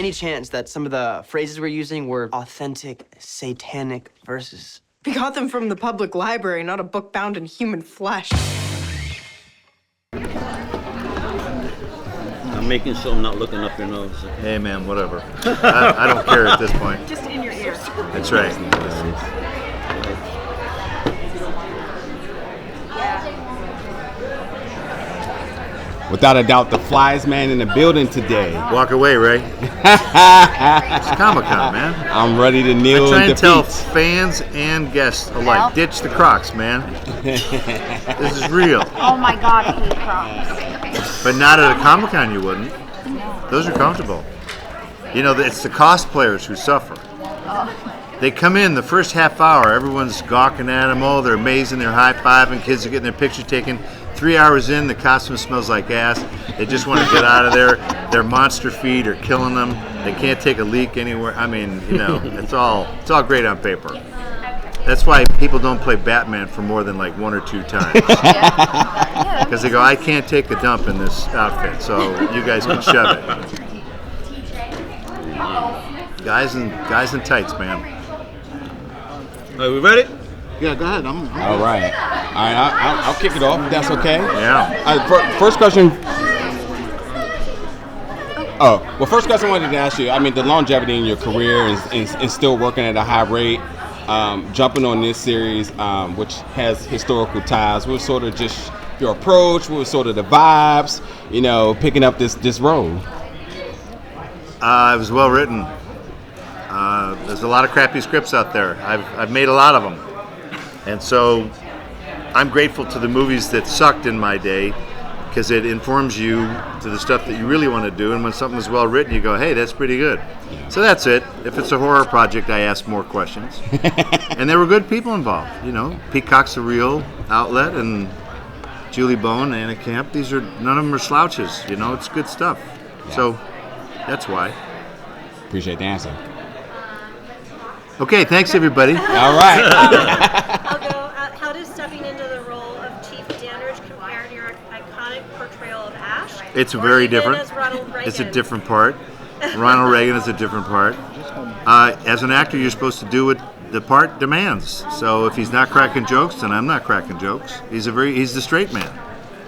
any chance that some of the phrases we're using were authentic satanic verses? We got them from the public library, not a book bound in human flesh. I'm making sure I'm not looking up your nose. Hey, man, whatever. I don't care at this point. Just in your ear. That's right. Without a doubt, the flyest man in the building today. Walk away, Ray. It's Comic-Con, man. I'm ready to kneel I try and and tell defeat. fans and guests alike, ditch the Crocs, man. This is real. Oh my God, I hate Crocs. But not at a Comic-Con, you wouldn't. Those are comfortable. You know, it's the cosplayers who suffer. They come in the first half hour, everyone's gawking at them. Oh, they're amazing, they're high-fiving, kids are getting their picture taken. 3 hours in, the costume smells like ass. They just want to get out of there. Their monster feet are killing them. They can't take a leak anywhere. I mean, you know, it's all great on paper. That's why people don't play Batman for more than like 1 or 2 times. Because they go, I can't take a dump in this outfit, so you guys can shove it. Guys in tights, man. Are we ready? Yeah, go ahead. All right. I'll kick it off. If that's okay. Yeah. First question. First question I wanted to ask you. I mean, the longevity in your career and still working at a high rate. Jumping on this series, which has historical ties. What was sort of just your approach? What was sort of the vibes? You know, picking up this role. It was well written. There's a lot of crappy scripts out there. I've made a lot of them. And so I'm grateful to the movies that sucked in my day because it informs you to the stuff that you really want to do. And when something is well written, you go, hey, that's pretty good. So that's it. If it's a horror project, I ask more questions. And there were good people involved. You know, Peacock's a real outlet, and Julie Bone, Anna Camp, none of them are slouches. You know, it's good stuff. Yeah. So that's why. Appreciate the answer. Okay, thanks everybody. All right. I'll go. How does stepping into the role of Chief Dandridge compare to your iconic portrayal of Ash? It's very different. As Ronald Reagan? It's a different part. Ronald Reagan is a different part. As an actor, you're supposed to do what the part demands. So if he's not cracking jokes, then I'm not cracking jokes. He's the straight man.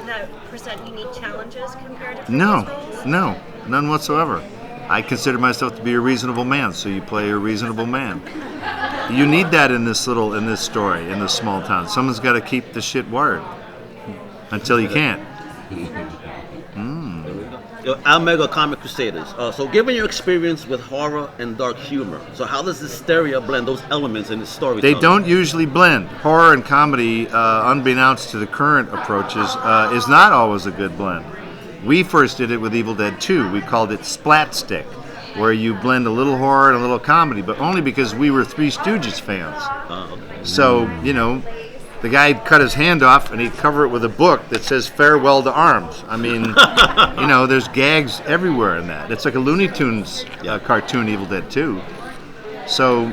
That present unique challenges compared to No, previous roles? no, none whatsoever. I consider myself to be a reasonable man, so you play a reasonable man. You need that in this story, in this small town. Someone's got to keep the shit wired until you can't. Our Mega Comic Crusaders. So given your experience with horror and dark humor, so how does Hysteria blend those elements in the story? They don't usually blend. Horror and comedy, unbeknownst to the current approaches, is not always a good blend. We first did it with Evil Dead 2. We called it Splat Stick, where you blend a little horror and a little comedy, but only because we were Three Stooges fans. Okay. So, you know, the guy cut his hand off and he'd cover it with a book that says Farewell to Arms. I mean, you know, there's gags everywhere in that. It's like a Looney Tunes cartoon, Evil Dead 2. So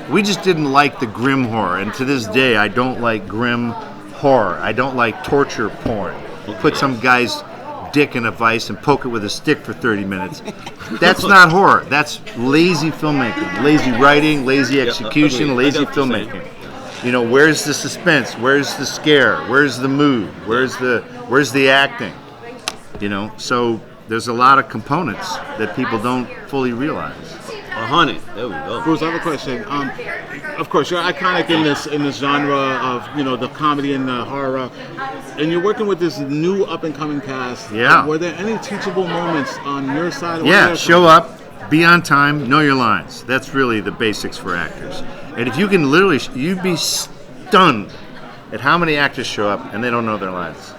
we just didn't like the grim horror, and to this day I don't like grim horror. I don't like torture porn. Put some guy's dick in a vice and poke it with a stick for 30 minutes. That's not horror. That's lazy filmmaking, lazy writing, lazy execution, lazy filmmaking. You know, where's the suspense? Where's the scare? Where's the mood? Where's the acting? You know, so there's a lot of components that people don't fully realize. Honey, there we go. Bruce, I have a question. Of course, you're iconic in this genre of, you know, the comedy and the horror, and you're working with this new up and coming cast. Yeah. Were there any teachable moments on your side? Yeah, show up, be on time, know your lines. That's really the basics for actors. And if you can literally, you'd be stunned at how many actors show up and they don't know their lines.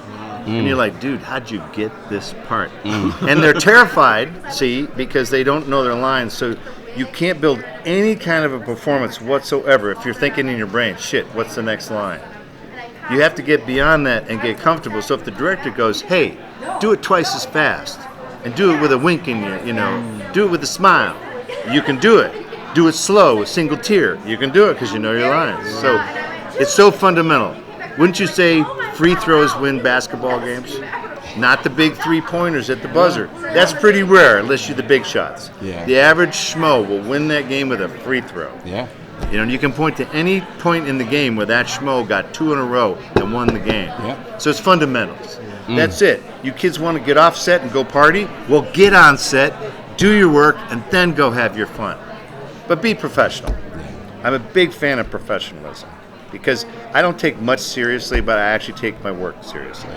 And you're like, dude, how'd you get this part? And they're terrified, see, because they don't know their lines. So you can't build any kind of a performance whatsoever if you're thinking in your brain, shit, what's the next line? You have to get beyond that and get comfortable. So if the director goes, hey, do it twice as fast and do it with a wink in your, you know, do it with a smile, you can do it. Do it slow, a single tear. You can do it because you know your lines. So it's so fundamental. Wouldn't you say free throws win basketball games? not the big 3-pointers at the buzzer. That's pretty rare unless you're the big shots. Yeah. The average schmo will win that game with a free throw. Yeah. You know, you can point to any point in the game where that schmo got 2 in a row and won the game. Yeah. So it's fundamentals. That's it. You kids want to get off set and go party? Well, get on set, do your work, and then go have your fun. But be professional. I'm a big fan of professionalism because I don't take much seriously, but I actually take my work seriously.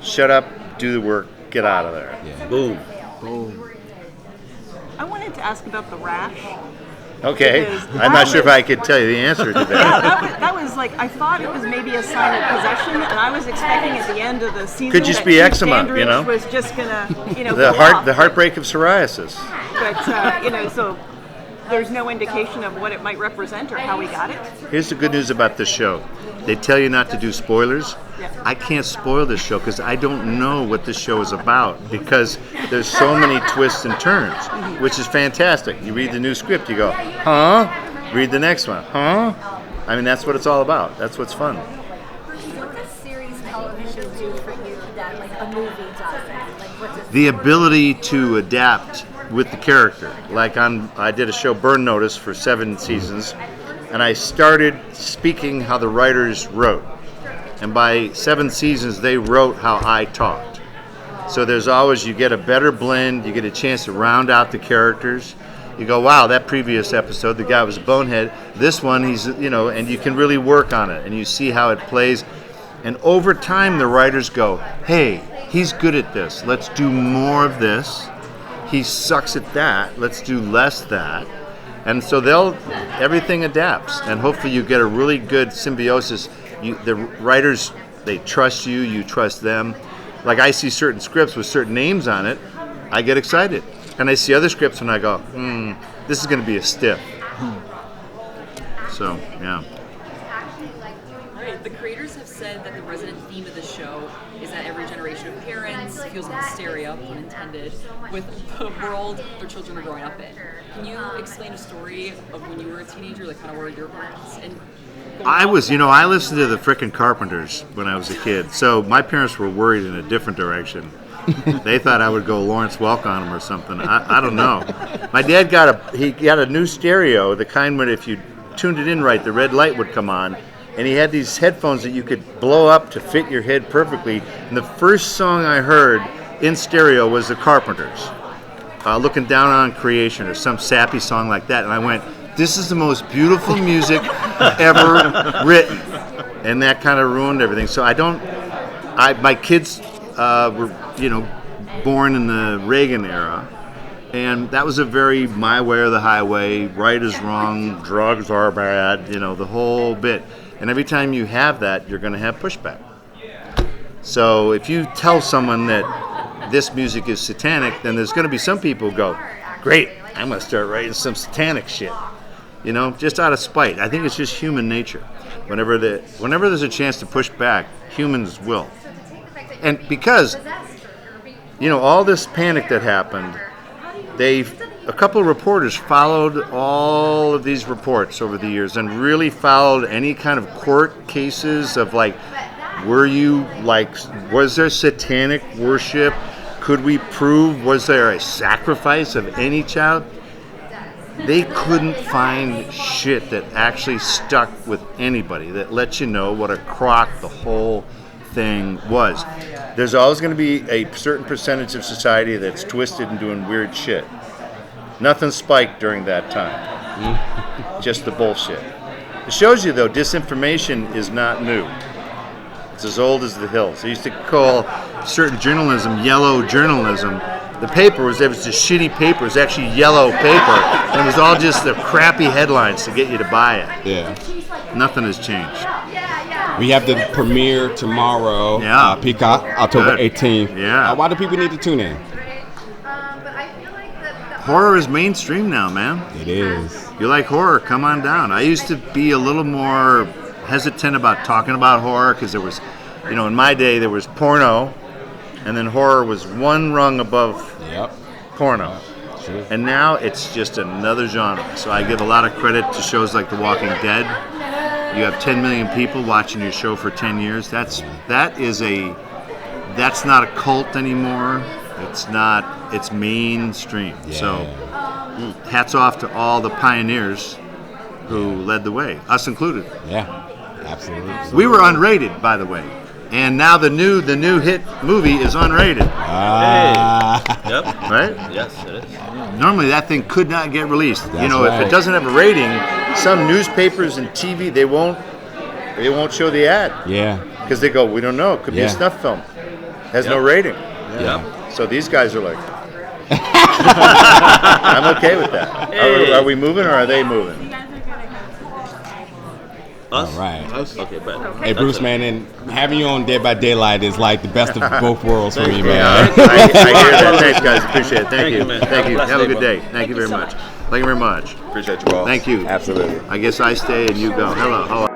Shut up, do the work, get out of there. Yeah. Boom. I wanted to ask about the rash. Okay, Because I'm not sure if I could tell you the answer to Yeah, that. that was like, I thought it was maybe a sign of possession, and I was expecting at the end of the season Could just that be Chief eczema, you Dandridge know? was just gonna, The go off. heartbreak of psoriasis. But, so there's no indication of what it might represent or how we got it. Here's the good news about this show. They tell you not to do spoilers. Yeah. I can't spoil this show because I don't know what this show is about because there's so many twists and turns, which is fantastic. You read the new script, you go, huh? Read the next one, huh? I mean, that's what it's all about. That's what's fun. What does series television do for you that like a movie doesn't? Like what does The ability to adapt with the character. Like I did a show, Burn Notice, for 7 seasons, and I started speaking how the writers wrote. And by 7 seasons, they wrote how I talked. So there's always, you get a better blend, you get a chance to round out the characters. You go, wow, that previous episode, the guy was a bonehead. This one, he's, and you can really work on it, and you see how it plays. And over time, the writers go, hey, he's good at this. Let's do more of this. He sucks at that. Let's do less that. And so everything adapts, and hopefully you get a really good symbiosis. The writers, they trust you, you trust them. Like I see certain scripts with certain names on it, I get excited. And I see other scripts and I go, this is going to be a stiff. So, yeah. All right, the creators have said that the resident theme of the show is that every generation of parents feels hysteria, pun intended, with the world their children are growing up in. Can you explain a story of when you were a teenager, like kind of where your parents and I listened to the frickin' Carpenters when I was a kid, so my parents were worried in a different direction. They thought I would go Lawrence Welk on them or something. I don't know. My dad got a new stereo, the kind where if you tuned it in right, the red light would come on, and he had these headphones that you could blow up to fit your head perfectly. And the first song I heard in stereo was the Carpenters, Looking Down on Creation, or some sappy song like that, and I went, this is the most beautiful music ever written. And that kind of ruined everything. So my kids were, born in the Reagan era. And that was a very my way or the highway, right is wrong, drugs are bad, the whole bit. And every time you have that, you're going to have pushback. So if you tell someone that this music is satanic, then there's going to be some people who go, great, I'm going to start writing some satanic shit. Just out of spite. I think it's just human nature. Whenever there's a chance to push back, humans will. And because, all this panic that happened, a couple of reporters followed all of these reports over the years and really followed any kind of court cases of was there satanic worship? Could we prove, was there a sacrifice of any child? They couldn't find shit that actually stuck with anybody that lets you know what a crock the whole thing was. There's always going to be a certain percentage of society that's twisted and doing weird shit. Nothing spiked during that time. Just the bullshit. It shows you, though, disinformation is not new. It's as old as the hills. They used to call certain journalism yellow journalism. The paper was just shitty paper. It was actually yellow paper. And it was all just the crappy headlines to get you to buy it. Yeah. Nothing has changed. We have the premiere tomorrow, Yeah. Peacock, October Good. 18th. Yeah. Why do people need to tune in? Horror is mainstream now, man. It is. You like horror, come on down. I used to be a little more hesitant about talking about horror because there was, in my day there was porno, and then horror was one rung above porno. Sure. And now it's just another genre. So I give a lot of credit to shows like The Walking Dead. You have 10 million people watching your show for 10 years. That is a that's not a cult anymore. It's not. It's mainstream. Yeah. So, hats off to all the pioneers who led the way, us included. Yeah, absolutely. We were unrated, by the way, and now the new hit movie is unrated. Yep. Right? Yes, it is. Normally that thing could not get released. That's you know, right. if it doesn't have a rating, some newspapers and TV they won't show the ad Yeah. because they go, we don't know, it could be a Yeah. snuff film, has no rating. Yep. So these guys are like, I'm okay with that. Are we moving or are they moving? Us? All right. Okay, but Hey, Bruce, man, and having you on Dead by Daylight is like the best of both worlds for me, Yeah, man. I hear that. Thanks, guys. Appreciate it. Thank you. man. Thank you. Have a Have a blessed good day, day. Thank you very much. Thank you very much. Appreciate you all. Thank you. Absolutely. I guess I stay and you go. Hello. How are